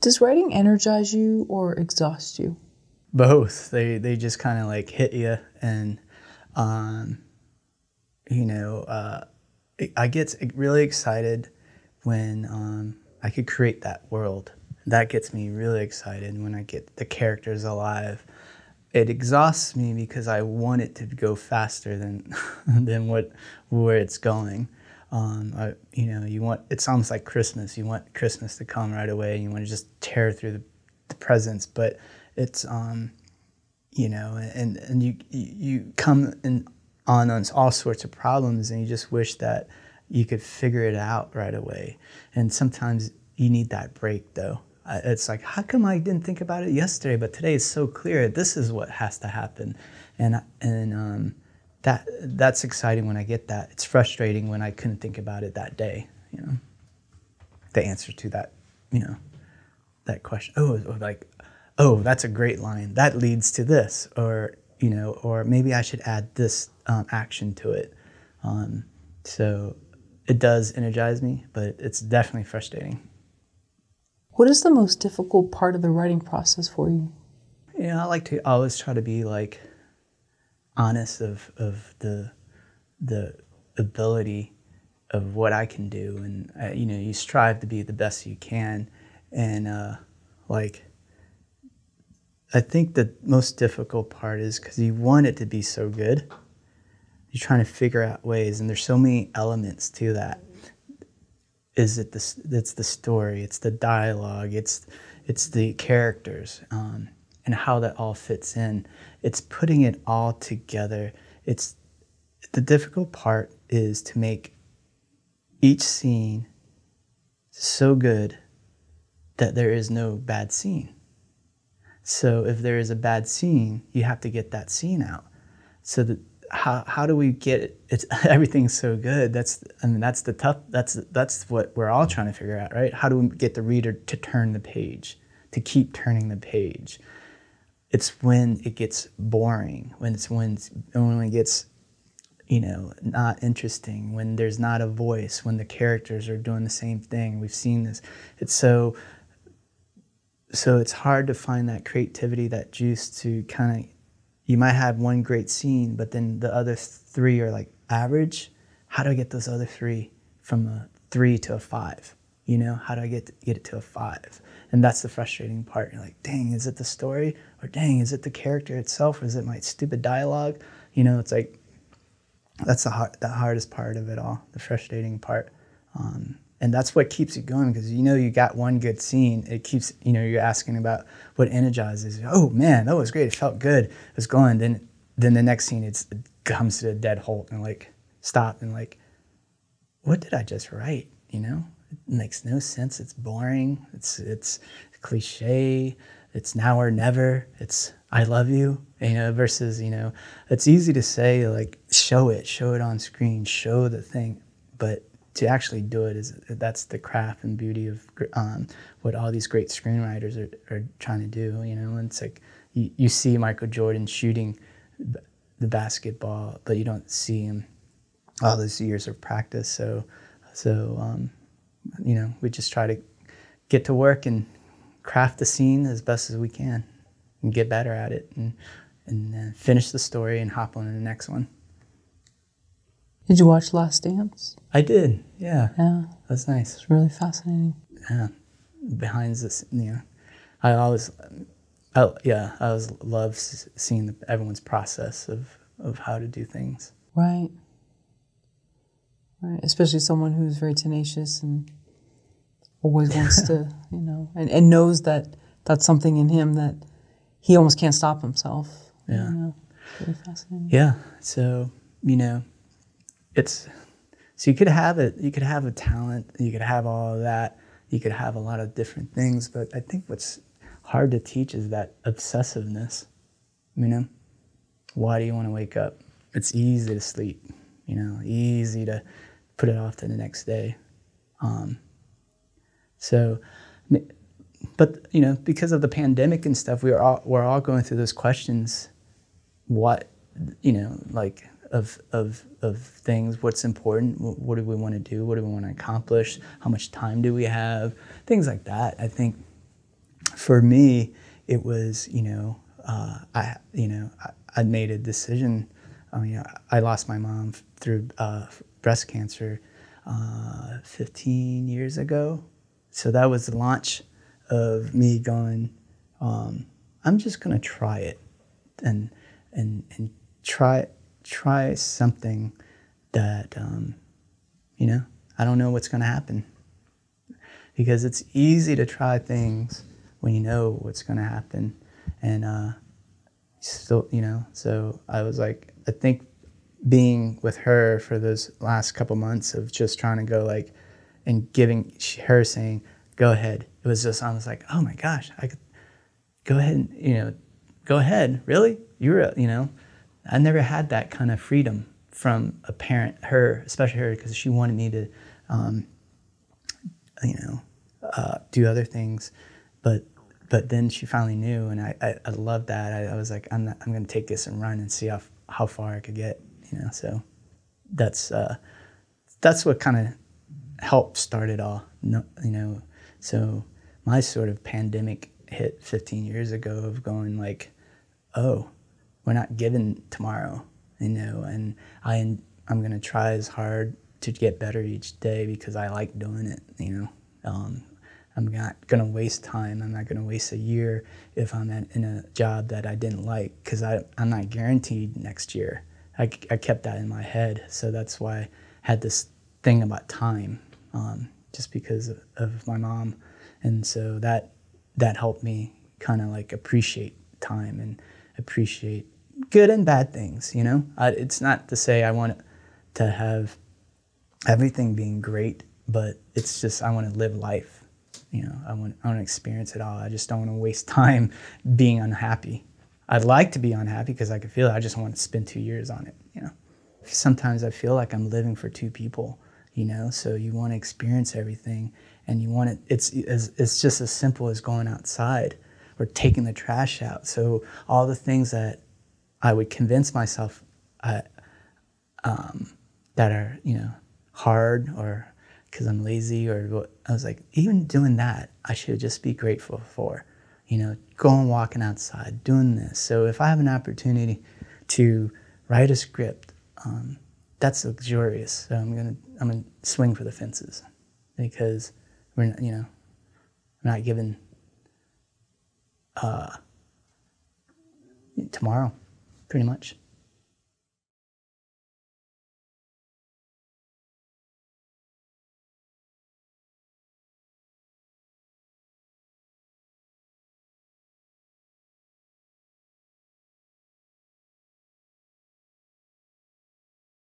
Does writing energize you or exhaust you? Both. They just kind of like hit you, and I get really excited when I could create that world. That gets me really excited when I get the characters alive. It exhausts me because I want it to go faster than than where it's going. You want, it's almost like Christmas. You want Christmas to come right away. You want to just tear through the presents, but it's and you come on all sorts of problems, and you just wish that you could figure it out right away. And sometimes you need that break, though. It's like, how come I didn't think about it yesterday, but today is so clear. This is what has to happen, and that's exciting when I get that. It's frustrating when I couldn't think about it that day. The answer to that, that question. Oh, that's a great line. That leads to this, or maybe I should add this action to it. So it does energize me, but it's definitely frustrating. What is the most difficult part of the writing process for you? I like to always try to be like honest of the ability of what I can do, and you strive to be the best you can, and I think the most difficult part is because you want it to be so good. You're trying to figure out ways, and there's so many elements to that. It's the story, it's the dialogue, it's the characters, and how that all fits in. It's putting it all together. It's the difficult part is to make each scene so good that there is no bad scene. So if there is a bad scene, you have to get that scene out. So that how do we get it? It's everything's so good. That's what we're all trying to figure out, right? How do we get the reader to turn the page, to keep turning the page? It's when it gets boring, when it gets not interesting, when there's not a voice, when the characters are doing the same thing. We've seen this. It's so it's hard to find that creativity, that juice to kind of, you might have one great scene, but then the other three are like average. How do I get those other three from a 3 to a 5? How do I get it to a 5? And that's the frustrating part. You're like, dang, is it the story? Or dang, is it the character itself? Or is it my stupid dialogue? It's like, that's the hardest part of it all, the frustrating part. And that's what keeps you going, because you got one good scene. It keeps, you're asking about what energizes you. Oh man, that was great. It felt good. It was going. Then the next scene, it comes to a dead halt and like stop and like, what did I just write? It makes no sense. It's boring. It's cliche. It's now or never. It's I love you. Versus it's easy to say like show it on screen, show the thing, but to actually do it that's the craft and beauty of what all these great screenwriters are trying to do. And it's like you see Michael Jordan shooting the basketball, but you don't see him all those years of practice. So we just try to get to work and craft the scene as best as we can and get better at it and then finish the story and hop on to the next one. Did you watch Last Dance? I did, yeah. Yeah. That's nice. It's really fascinating. Yeah. Behind this, I always love seeing everyone's process of how to do things. Right. Especially someone who's very tenacious and always wants to, and knows that that's something in him that he almost can't stop himself. Yeah. Really fascinating. Yeah. So, so you could have a talent, you could have all of that, you could have a lot of different things, but I think what's hard to teach is that obsessiveness. Why do you want to wake up? It's easy to sleep, easy to put it off to the next day. But because of the pandemic and stuff, we're all going through those questions. What, of things, what's important, what do we want to do, what do we want to accomplish, how much time do we have, things like that. I think for me, it was, I made a decision. I lost my mom through breast cancer 15 years ago. So that was the launch of me going, I'm just going to try it and try something that, I don't know what's going to happen. Because it's easy to try things when you know what's going to happen. And still, so I was like, I think being with her for those last couple months of just trying to go like, and giving her saying, go ahead. It was just, I was like, oh my gosh, I could go ahead and, go ahead. Really? I never had that kind of freedom from a parent, her, especially her, because she wanted me to, do other things, but then she finally knew, and I loved that. I was like, I'm going to take this and run and see how far I could get, So that's what kind of helped start it all, So my sort of pandemic hit 15 years ago of going like, oh, we're not given tomorrow, and I'm going to try as hard to get better each day because I like doing it, I'm not going to waste time. I'm not going to waste a year if I'm in a job that I didn't like, because I'm not guaranteed next year. I kept that in my head. So that's why I had this thing about time, just because of my mom. And so that helped me kind of like appreciate time and appreciate good and bad things, It's not to say I want to have everything being great, but it's just I want to live life. I want to experience it all. I just don't want to waste time being unhappy. I'd like to be unhappy because I can feel it. I just want to spend 2 years on it, Sometimes I feel like I'm living for two people, So you want to experience everything, and you want it. It's just as simple as going outside or taking the trash out. So all the things that I would convince myself that are, hard or because I'm lazy or what, I was like, even doing that, I should just be grateful for, going walking outside, doing this. So if I have an opportunity to write a script, that's luxurious. So I'm gonna swing for the fences, because we're not given tomorrow, pretty much.